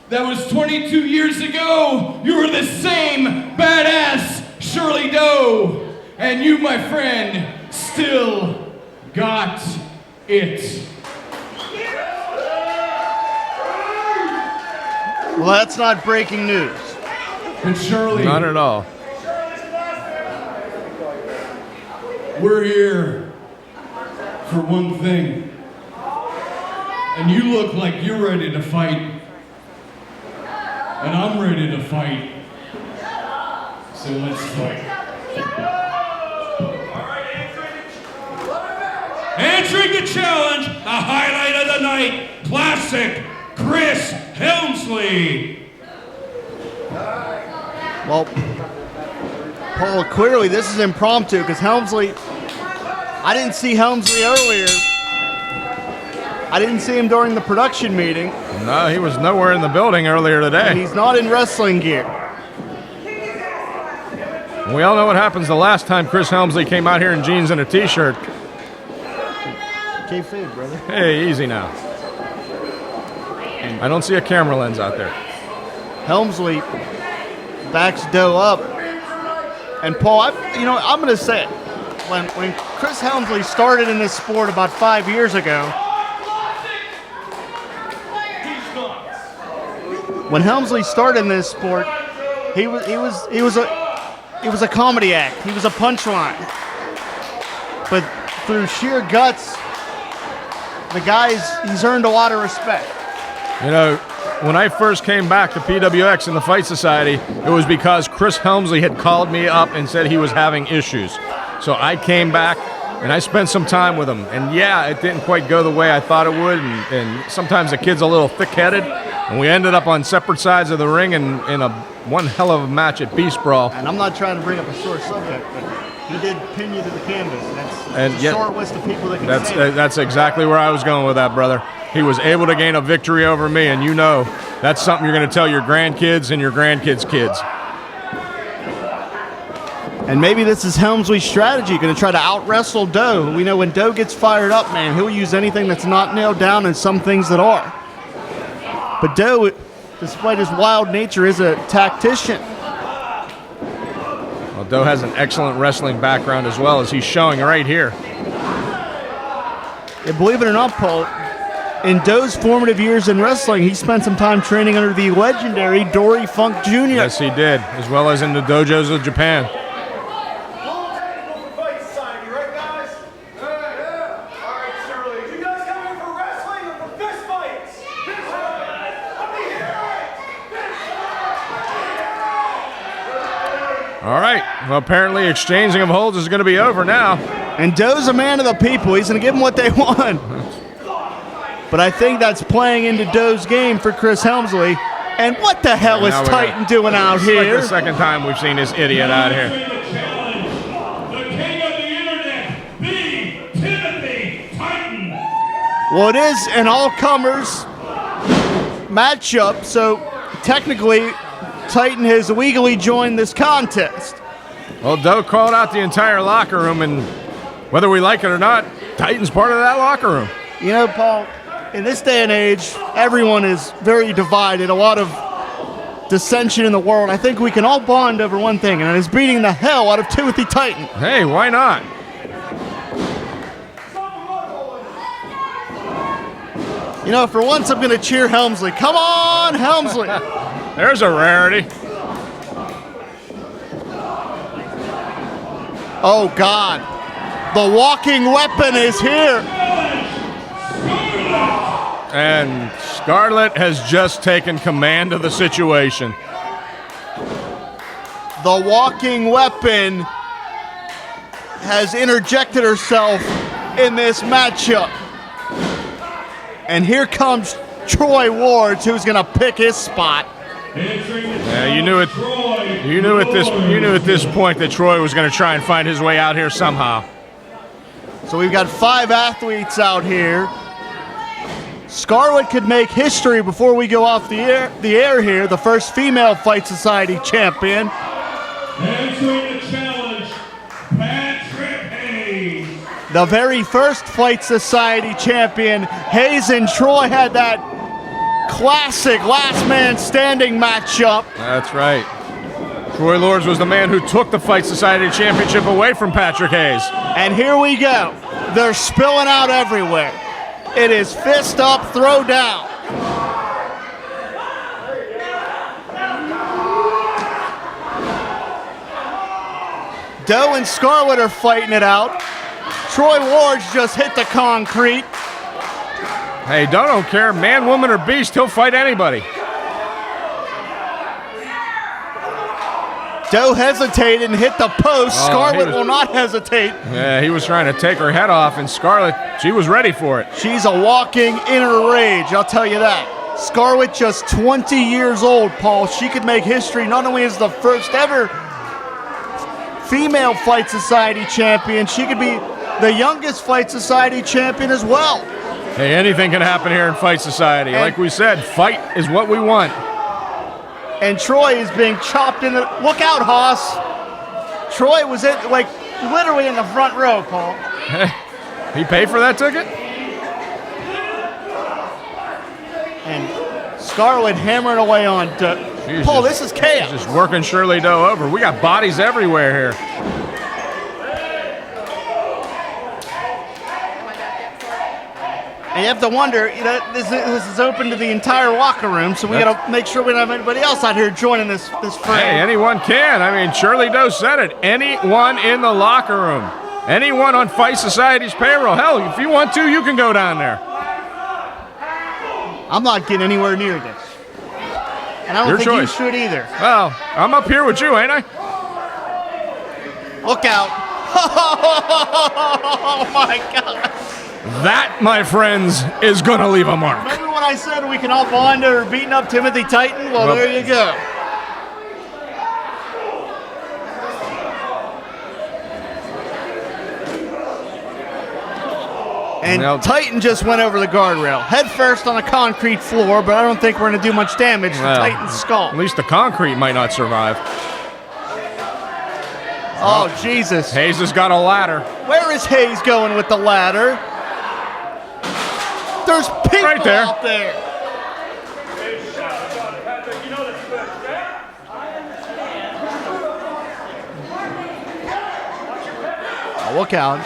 that was 22 years ago, you are the same badass Shirley Doe, and you, my friend, still got it. Well, that's not breaking news. And Shirley, Not at all. we're here for one thing. And you look like you're ready to fight. And I'm ready to fight. So let's fight. Answering the challenge, the highlight of the night, classic Chris Helmsley. Well, Paul, clearly this is impromptu because Helmsley, I didn't see Helmsley earlier. I didn't see him during the production meeting. No, he was nowhere in the building earlier And today. he's not in wrestling gear. We all know what happens the last time Chris Helmsley came out here in jeans and a t-shirt. Kayfabe, brother. Hey, easy now. I don't see a camera lens out there. Helmsley backs Doe up. And Paul, I'm going to say it. When Chris Helmsley started in this sport about 5 years ago, when Helmsley started in this sport, he was a comedy act. He was a punchline. But through sheer guts, he's earned a lot of respect. You know, when I first came back to PWX in the Fight Society, it was because Chris Helmsley had called me up and said he was having issues. So I came back and I spent some time with him. And yeah, it didn't quite go the way I thought it would. And sometimes the kid's a little thick-headed. And we ended up on separate sides of the ring in one hell of a match at Beast Brawl. And I'm not trying to bring up a sore subject, but he did pin you to the canvas. That's And a yet- short list of people that can say that. That's exactly where I was going with that, brother. He was able to gain a victory over me, and you know that's something you're going to tell your grandkids and your grandkids' kids. And maybe this is Helmsley's strategy, going to try to out-wrestle Doe. We know when Doe gets fired up, man, he'll use anything that's not nailed down and some things that are. But Doe, despite his wild nature, is a tactician. Well, Doe has an excellent wrestling background as well, as he's showing right here. And believe it or not, Paul, in Doe's formative years in wrestling, he spent some time training under the legendary Dory Funk Jr. Yes, he did, as well as in the dojos of Japan. All right, well, apparently exchanging of holds is going to be over now. And Doe's a man of the people. He's going to give them what they want. But I think that's playing into Doe's game for Chris Helmsley. And what the hell is Now we're Titan doing out It's like here? the second time we've seen this idiot out here. The challenge, the king of the internet, the Timothy Titan. Well, it is an all-comers matchup, so technically Titan has legally joined this contest. Well, Doe called out the entire locker room, and whether we like it or not, Titan's part of that locker room. You know, Paul, in this day and age, everyone is very divided, a lot of dissension in the world. I think we can all bond over one thing, and it is beating the hell out of Timothy Titan. Hey, why not? You know, for once I'm going to cheer Helmsley. Come on, Helmsley! There's a rarity. Oh, God. The walking weapon is here. And Scarlett has just taken command of the situation. The walking weapon has interjected herself in this matchup. And here comes Troy Ward, who's going to pick his spot. Yeah, you knew it. You knew at this point that Troy was going to try and find his way out here somehow. So we've got 5 athletes out here. Scarlett could make history before we go off the air here. The first female Fight Society champion. Answering the challenge, Patrick Hayes. The very first Fight Society champion. Hayes and Troy had that classic last man standing matchup. That's right. Troy Lords was the man who took the Fight Society Championship away from Patrick Hayes. And here we go. They're spilling out everywhere. It is fist up, throw down. Doe and Scarlett are fighting it out. Troy Ward's just hit the concrete. Hey, Doe don't care. Man, woman, or beast, he'll fight anybody. Doe hesitated and hit the post. Oh, Scarlett will not hesitate. Yeah, he was trying to take her head off, and Scarlett, she was ready for it. She's a walking inner rage, I'll tell you that. Scarlett just 20 years old, Paul. She could make history not only as the first ever female Fight Society champion, she could be the youngest Fight Society champion as well. Hey, anything can happen here in Fight Society. Like we said, fight is what we want. And Troy is being chopped in the... Look out, Haas. Troy was literally in the front row, Paul. He paid for that ticket? And Scarlett hammering away on Paul, this is chaos. Just working Shirley Doe over. We got bodies everywhere here. And you have to wonder, you know, this is open to the entire locker room, so we got to make sure we don't have anybody else out here joining this fray. Hey, anyone can. I mean, Shirley Doe said it. Anyone in the locker room. Anyone on Fight Society's payroll. Hell, if you want to, you can go down there. I'm not getting anywhere near this. And I don't think you should either. Well, I'm up here with you, ain't I? Look out. Oh, my God. That, my friends, is going to leave a mark. Remember when I said we can all bond over beating up Timothy Titan? Well, there you go. And Titan just went over the guardrail. Head first on the concrete floor, but I don't think we're going to do much damage to Titan's skull. At least the concrete might not survive. Oh, Jesus. Hayes has got a ladder. Where is Hayes going with the ladder? There's people right there. out there. Oh, look out.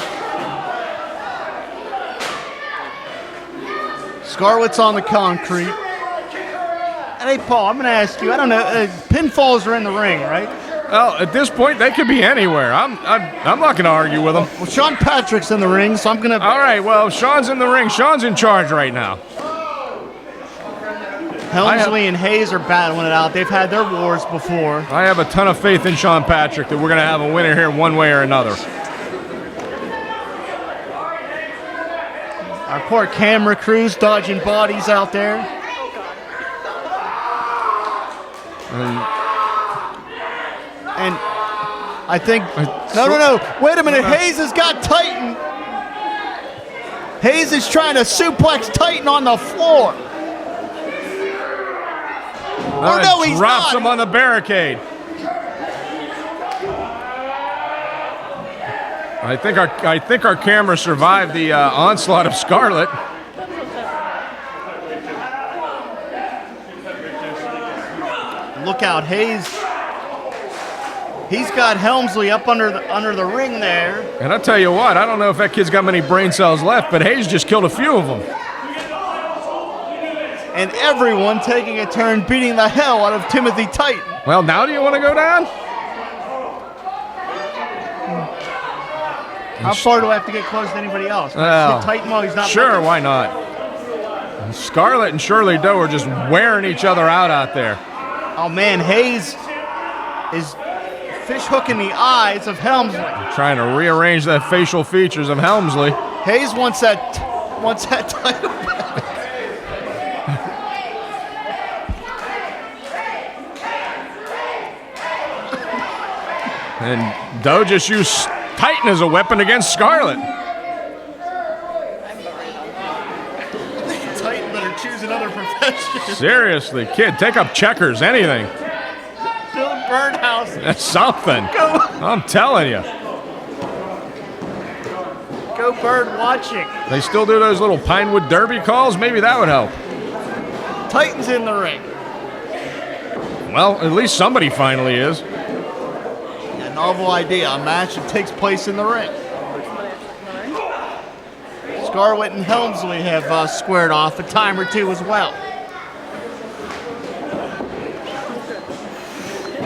Scarlett's on the concrete. And hey, Paul, I'm going to ask you, I don't know, pinfalls are in the ring, right? Well, at this point, they could be anywhere. I'm not going to argue with them. Well, Sean Patrick's in the ring, so I'm going to... All right, well, Sean's in the ring. Sean's in charge right now. Helmsley and Hayes are battling it out. They've had their wars before. I have a ton of faith in Sean Patrick that we're going to have a winner here one way or another. Our poor camera crews dodging bodies out there. And I think, no. Wait a minute. Hayes has got Titan. Hayes is trying to suplex Titan on the floor. Oh, no, he's drops not. him on the barricade. I think our camera survived the onslaught of Scarlett. Look out, Hayes. He's got Helmsley up under the ring there. And I'll tell you what, I don't know if that kid's got many brain cells left, but Hayes just killed a few of them. And everyone taking a turn beating the hell out of Timothy Titan. Well, now do you want to go down? How far do I have to get close to anybody else? Well, Titan while he's not sure, looking? why not? Scarlett and Shirley Doe are just wearing each other out there. Oh, man, Hayes is fish hooking the eyes of Helmsley. Trying to rearrange the facial features of Helmsley. Hayes wants that title back. And Doe just used Titan as a weapon against Scarlett. Titan better choose another profession. Seriously, kid, take up checkers, anything. Build birdhouses. That's something. I'm telling you. Go bird watching. They still do those little Pinewood Derby calls? Maybe that would help. Titan's in the ring. Well, at least somebody finally is. A novel idea, a match that takes place in the ring. Scarlett and Helmsley have squared off a time or two as well.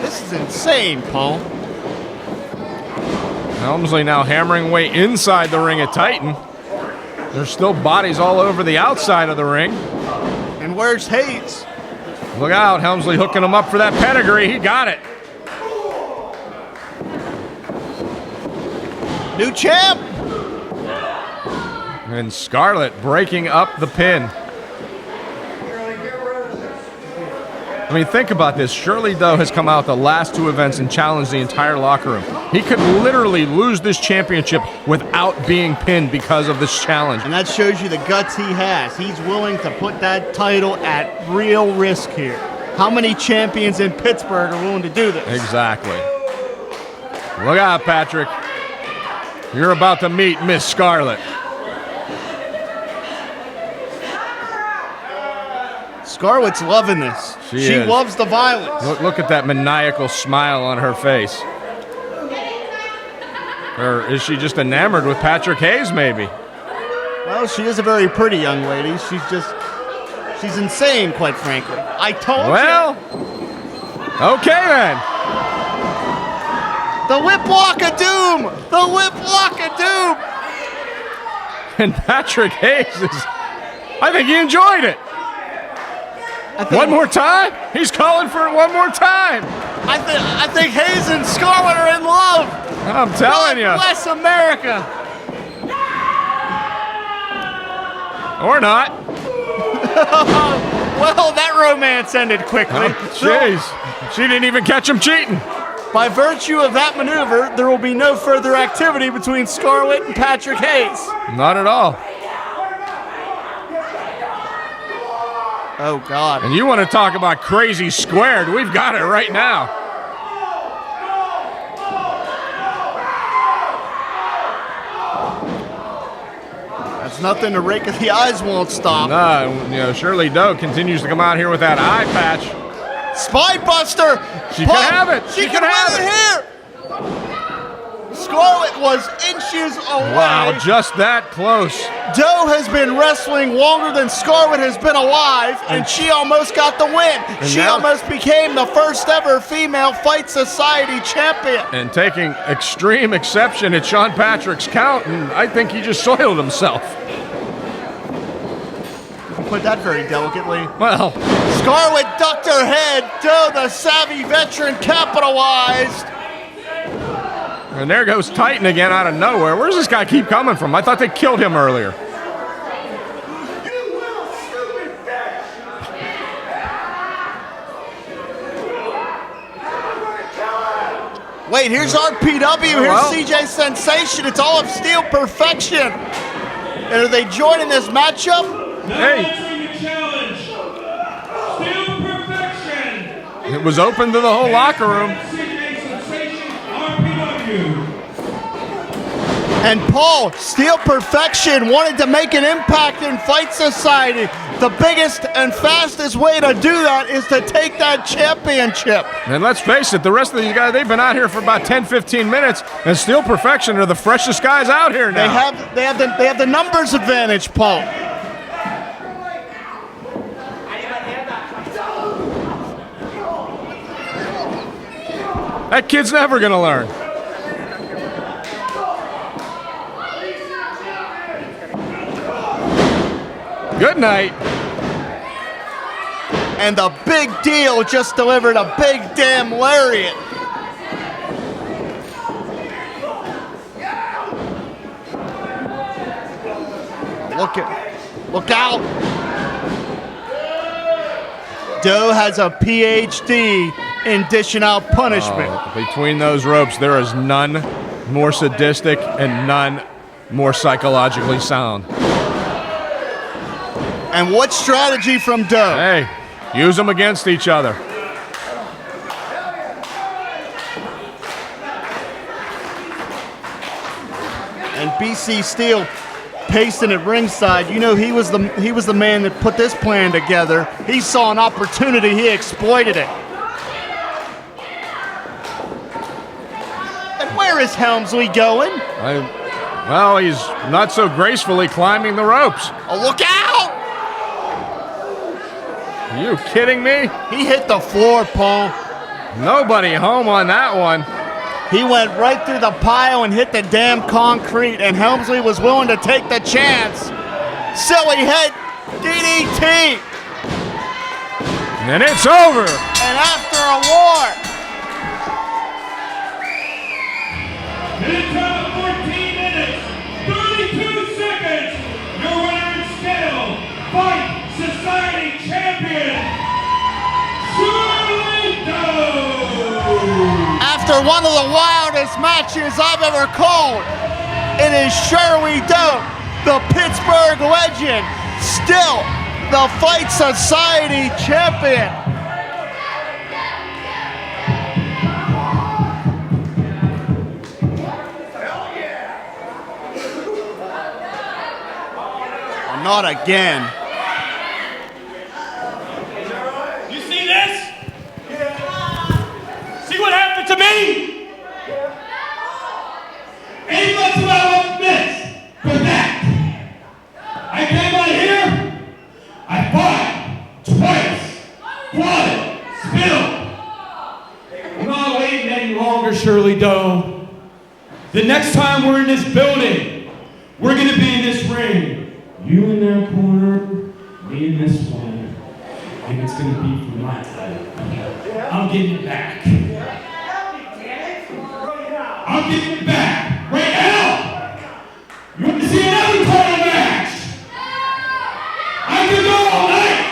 This is insane, Paul. Helmsley now hammering away inside the ring at Titan. There's still bodies all over the outside of the ring. And where's Hayes? Look out, Helmsley hooking him up for that pedigree. He got it. New champ! And Scarlett breaking up the pin. I mean, think about this. Shirley Doe has come out the last two events and challenged the entire locker room. He could literally lose this championship without being pinned because of this challenge. And that shows you the guts he has. He's willing to put that title at real risk here. How many champions in Pittsburgh are willing to do this? Exactly. Look out, Patrick. You're about to meet Miss Scarlett. Scarlett's loving this. She is. loves the violence. Look at that maniacal smile on her face. Or is she just enamored with Patrick Hayes, maybe? Well, she is a very pretty young lady. She's insane, quite frankly. I told Well, okay then. The whip block of doom! The whip block of doom! And Patrick Hayes is, I think he enjoyed it. One more time? He's calling for it one more time. I think Hayes and Scarlett are in love. I'm telling you. Bless America. Or not. Well, that romance ended quickly. Jeez. She didn't even catch him cheating. By virtue of that maneuver, there will be no further activity between Scarlett and Patrick Hayes. Not at all. Oh, God. And you want to talk about crazy squared? We've got it right now. That's nothing to rake if the eyes won't stop. No, Shirley Doe continues to come out here with that eye patch. Spine buster! She can have it. She can have it here! Scarlett was inches away. Wow, just that close. Doe has been wrestling longer than Scarlett has been alive, and she almost got the win. She almost became the first ever female Fight Society champion. And taking extreme exception at Sean Patrick's count, and I think he just soiled himself. Put that very delicately. Well, Scarlett ducked her head. Doe, the savvy veteran, capitalized. and there goes Titan again out of nowhere. Where does this guy keep coming from? I thought they killed him earlier. Wait, here's RPW, here's well. CJ Sensation. It's all of Steel Perfection. And are they joining this matchup? Now Hey. entering the challenge, Steel Perfection. It was open to the whole locker room. CJ Sensation, RPW. And Paul, Steel Perfection wanted to make an impact in Fight Society. The biggest and fastest way to do that is to take that championship. And let's face it, the rest of these guys, they've been out here for about 10, 15 minutes, and Steel Perfection are the freshest guys out here now. They have the numbers advantage, Paul. That kid's never going to learn. Good night. And the Big Deal just delivered a big damn lariat. Look out. Doe has a PhD in dishing out punishment. Between those ropes, there is none more sadistic and none more psychologically sound. And what strategy from Doe? Hey, use them against each other. And BC Steel pacing at ringside. You know he was the man that put this plan together. He saw an opportunity, he exploited it. And where is Helmsley going? Well, he's not so gracefully climbing the ropes. Oh, look out! Are you kidding me? He hit the floor, Paul. Nobody home on that one. He went right through the pile and hit the damn concrete, and Helmsley was willing to take the chance. Silly head DDT. And it's over. And after a war. In a time of 14 minutes, 32 seconds, your winner in scale, Fight Society Champion, Shirley. After one of the wildest matches I've ever called, it is Shirley Doe, the Pittsburgh legend, still the Fight Society champion. Not again. You see this? See what happened to me? Ain't much about what's next, but that. I came out here, I fought twice, blood, spilled. I'm not waiting any longer, Shirley Doe. The next time we're in this building, we're gonna be in this ring. You in that corner, me in this one, and it's gonna be for my title. I'm getting it back. I'm getting it back right now. You want to see another title match? I can go all night.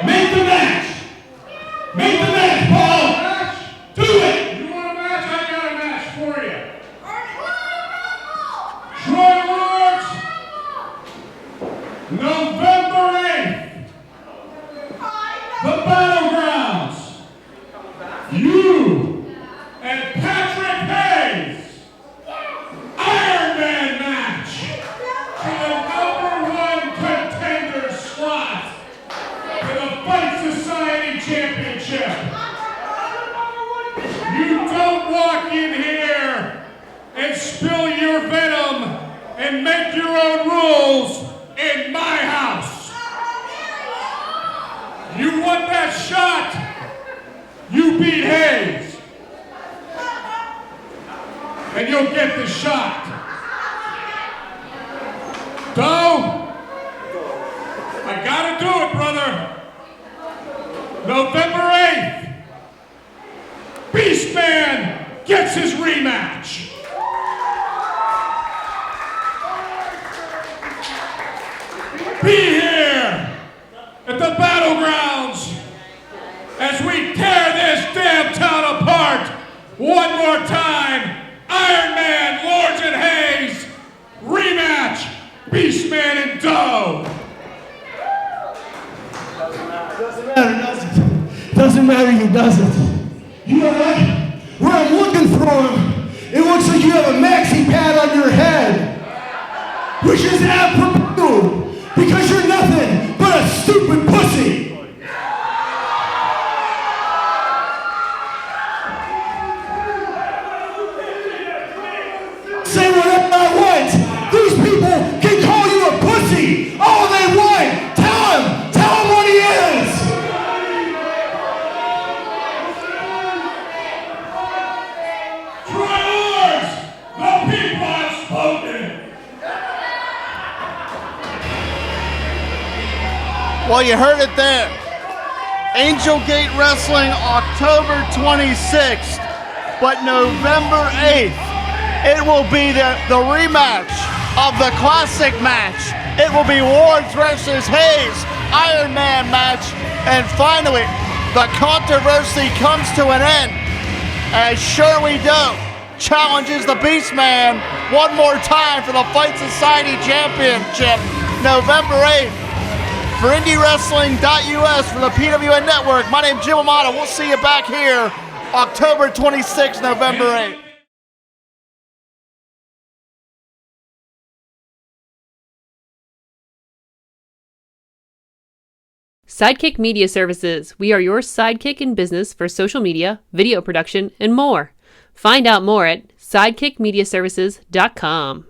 Make the match. Make the match, Paul. Do it. You want a match? I got a match for you. Troy Lords, November 8th, the Battlegrounds, you and Patrick Hayes, Iron Man match for the #1 contender slot for the Fight Society Championship. You don't walk in here and spill your venom and make your own rules in my house. You want that shot? You beat Hayes. And you'll get the shot. Doe, I gotta do it, brother. November 8th, Beastman gets his rematch. Be here at the Battlegrounds as One more time, Iron Man, Lords and Hayes, rematch, Beastman and Doe. Doesn't matter, he doesn't. You know what? Where I'm looking for him, it looks like you have a maxi pad on your head. Which is apropos, because you're nothing but a stupid pussy. Say whatever I want. These people can call you a pussy all they want. Tell him what he is. Travelers, the people have spoken. Well, you heard it there. Angel Gate Wrestling, October 26th, but November 8th, it will be the rematch of the classic match. It will be Ward's versus Hayes Iron Man match. And finally, the controversy comes to an end as Shirley challenges the Beastman one more time for the Fight Society Championship, November 8th. For IndyWrestling.us, for the PWN Network, my name's Jim Amato. We'll see you back here October 26th, November 8th. Sidekick Media Services. We are your sidekick in business for social media, video production, and more. Find out more at sidekickmediaservices.com.